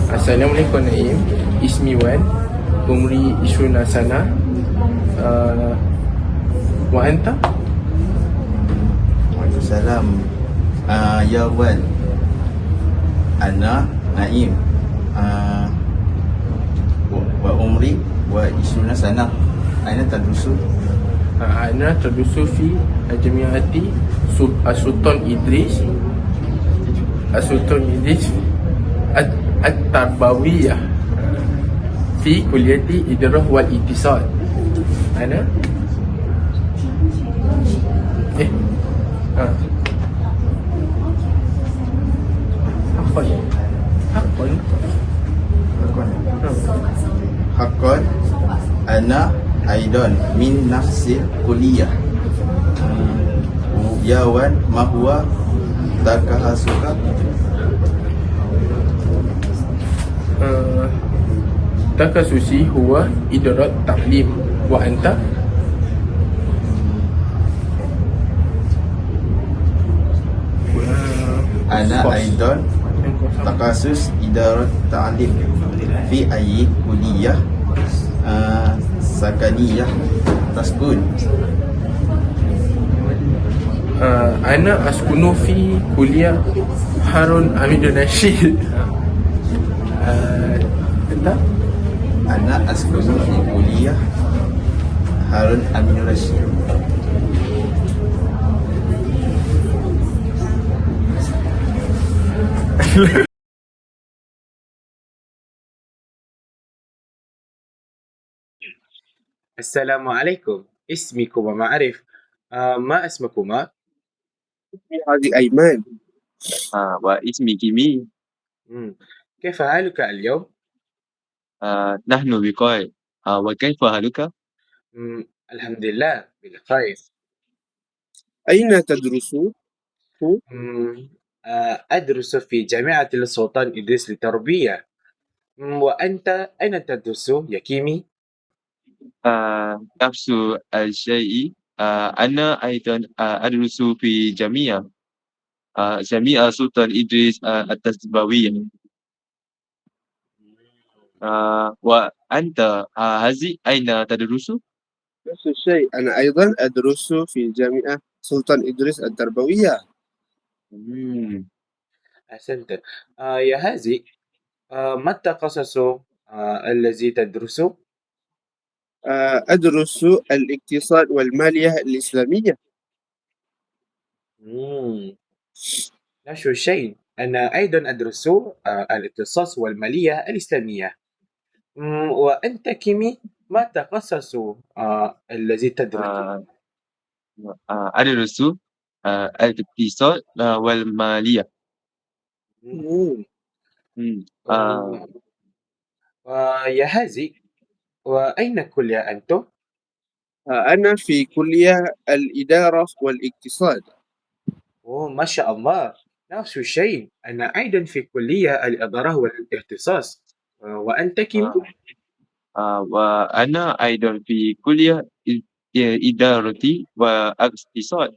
Assalamualaikum Naim. Ismi Wan. Umri 20 sana. Wa anta? Waalaikumsalam. Ya Wan, Ana Naim. Wa umri wa isuna sana. Aina tadrusu? Ana terdusu fi Jamiati Sultan Idris. Sultan Idris At-Tarbawiyah fi Kulliyati Idrah wal Ittisal. Ana? Apa ni? Apa ni? Hakon ana aidan min nafsi kuliah. Ya Wan, ma huwa takahasuka? Takasusi huwa idrat ta'lim. Wa anta? Ana aidan takasus idarat ta'lim fi ayyi kuliah sakaniyah taskun? Ana askunu fi kuliah Harun Aminur Rashid. Anta? Ana askunu fi kuliah Harun Aminur Rashid. Assalamualaikum. Ismikuma ma'arif. Ma asmakuma? هذه أيمان. واسمي كيمي. كيف حالك اليوم؟ نحن بخير. وكيف حالك؟ الحمد لله بخير. أين تدرس؟ أدرس في جامعة السلطان إدريس للتربية. وأنت أين تدرس يا كيمي؟ نفس الشيء. أنا أيضا أدرس في جامعة سلطان إدريس التربوية. وأنت هذه أين تدرس؟ نفس الشيء، أنا أيضا أدرس في جامعة سلطان إدريس التربوية. أحسنت. يا هازي، ما التخصص الذي تدرسه؟ أدرس الاقتصاد والمالية الإسلامية. نفس الشيء، أنا أيضا أدرس الاقتصاد والمالية الإسلامية. وأنت كيمي، ما التخصص الذي تدرسه؟ أدرس الاقتصاد والمالية. يا هازي، وأين كلية أنتم؟ أنا في كلية الإدارة والاقتصاد. ما شاء الله، نفس الشيء، أنا أيضا في كلية الإدارة والاختصاص. وأنت كيمي؟ وأنا أيضا في كلية إدارة واقتصاد.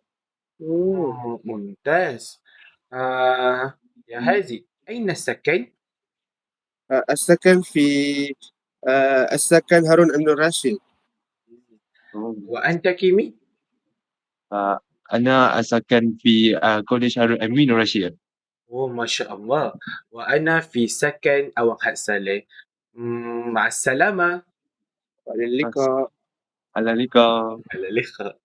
ممتاز. يا هازي، أين السكن؟ السكن في السكن هارون أمين الراشد. وأنت كيمي؟ أنا أسكن في كوليج هارون أمين الرشيد. ما شاء الله، وأنا في سكن أوقات سالي. مع السلامة. وإلى اللقاء. على اللقاء. على اللقاء.